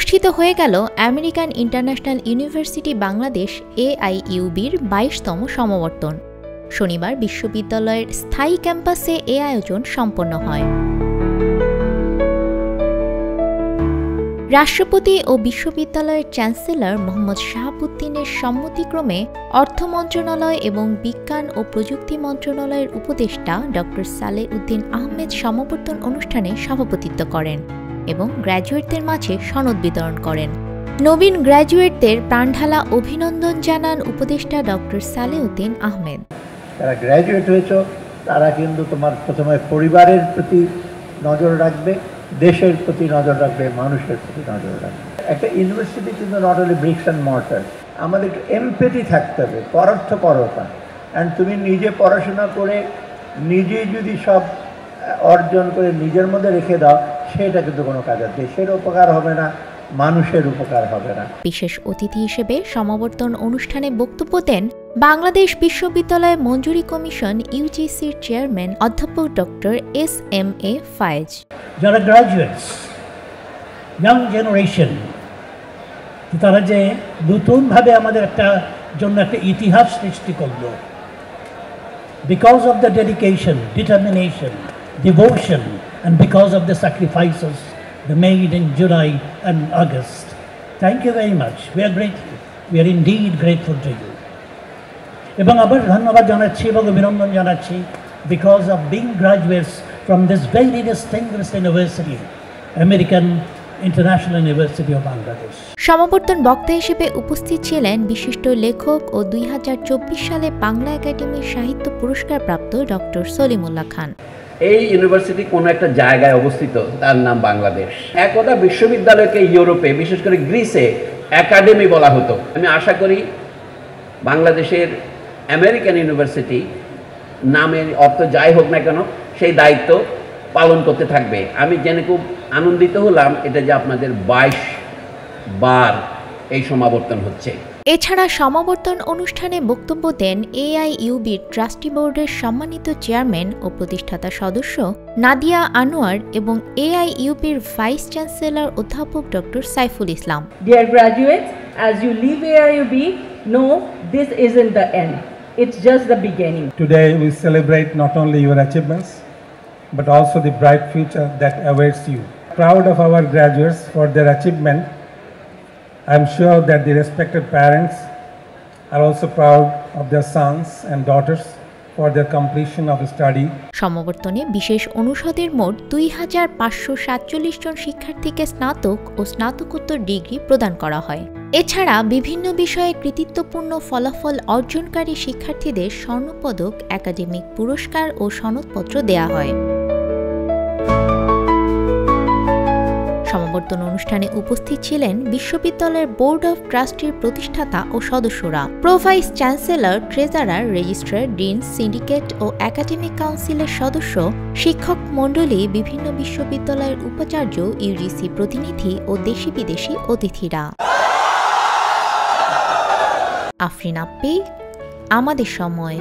অনুষ্ঠিত হয়ে গেল আমেরিকান ইন্টারন্যাশনাল ইউনিভার্সিটি বাংলাদেশ AIUB'র 22তম সমাবর্তন। শনিবার বিশ্ববিদ্যালয়ের স্থায়ী ক্যাম্পাসে এ আয়োজন সম্পন্ন হয়। রাষ্ট্রপতি ও বিশ্ববিদ্যালয়ের চ্যান্সেলর মোহাম্মদ শাহাবুদ্দিনের সম্মতিক্রমে অর্থ মন্ত্রণালয় এবং বিজ্ঞান ও প্রযুক্তি মন্ত্রণালয়ের উপদেষ্টা ড. সালেহ উদ্দিন আহমেদ সমাবর্তন অনুষ্ঠানে সভাপতিত্ব করেন এবং গ্র্যাজুয়েটদের মাঝে সনদ বিতরণ করেন। নবীন গ্র্যাজুয়েটদের প্রাণঢালা অভিনন্দন জানান উপদেষ্টা ড. সালেহ উদ্দিন আহমেদ। যারা গ্র্যাজুয়েট হয়েছ তারা কিন্তু তোমার প্রথমে পরিবারের প্রতি নজর রাখবে, দেশের প্রতি নজর রাখবে, মানুষের প্রতি নজর রাখবে। একটা ইউনিভার্সিটি কিন্তু not only bricks and mortar, আমাদের একটু এমপ্যাথি থাকতে হবে, পরোক্ষপরতা। অ্যান্ড তুমি নিজে পড়াশোনা করে নিজে যদি সব অর্জন করে নিজের মধ্যে রেখে দাও, সেটা কিন্তু কোনো কাজে দেশের উপকার হবে না, মানুষের উপকার হবে না। বিশেষ অতিথি হিসেবে সমাবর্তন অনুষ্ঠানে বক্তব্য দেন বাংলাদেশ বিশ্ববিদ্যালয় মঞ্জুরি কমিশন UGC'র চেয়ারম্যান অধ্যাপক ড. SMA ফায়েজ। যারা গ্রাজুয়েটস, ইয়াং জেনারেশন, তারা যে নতুনভাবে আমাদের জন্য একটা ইতিহাস সৃষ্টি করল, because of the dedication, determination, devotion and because of the sacrifices they made in July and August. Thank you very much. We are grateful. We are indeed grateful to you. এবং আবার ধন্যবাদ জানাচ্ছি এবং অভিনন্দন জানাচ্ছি because of being graduates from this very distinguished university, American International University of Bangladesh. সমাবর্তন বক্তা হিসেবে উপস্থিত ছিলেন বিশিষ্ট লেখক ও 2024 সালে বাংলা একাডেমির সাহিত্য পুরস্কার প্রাপ্ত ড. সলিমুল্লাহ খান। এই ইউনিভার্সিটি কোনো একটা জায়গায় অবস্থিত, তার নাম বাংলাদেশ। একদা বিশ্ববিদ্যালয়কে ইউরোপে, বিশেষ করে গ্রিসে একাডেমি বলা হতো। আমি আশা করি বাংলাদেশের আমেরিকান ইউনিভার্সিটি নামের অর্থ যাই হোক না কেন, সেই দায়িত্ব পালন করতে থাকবে। আমি জেনে খুব আনন্দিত হলাম এটা যে আপনাদের 22 বার এই সমাবর্তন হচ্ছে। এছাড়া সমাবর্তন অনুষ্ঠানে বক্তব্য দেন AIUB'র ট্রাস্টি বোর্ডের সম্মানিত চেয়ারম্যান ও প্রতিষ্ঠাতা সদস্য নাদিয়া আনোয়ার এবং AIUB'র ভাইস চ্যান্সেলর অধ্যাপক ড. Saiful Islam. Dear graduates, as you leave AIUB, know this isn't the end. It's just the beginning. Today we celebrate not only your achievements but also the bright future that awaits you. Proud of our graduates for their achievement. I am sure that the respected parents are also proud of their sons and daughters for their completion of study. সমাবর্তনে বিশেষ অনুষদের মোট 2547 জন শিক্ষার্থীকে স্নাতক ও স্নাতকোত্তর degree প্রদান করা হয়। এছাড়া বিভিন্ন বিষয়ে কৃতিত্বপূর্ণ ফলাফল অর্জনকারী শিক্ষার্থীদের স্বর্ণপদক, একাডেমিক পুরস্কার ও সনদপত্র দেয়া হয়। সমাবর্তন অনুষ্ঠানে উপস্থিত ছিলেন বিশ্ববিদ্যালয়ের বোর্ড অব ট্রাস্টির প্রতিষ্ঠাতা ও সদস্যরা, pro vice chancellor, treasurer, registrar, dean, syndicate ও একাডেমিক কাউন্সিলের সদস্য, শিক্ষক মণ্ডলী, বিভিন্ন বিশ্ববিদ্যালয়ের উপাচার্য, UGC প্রতিনিধি ও দেশি বিদেশি অতিথিরা। আফরিন আপ্পি, আমাদের সময়।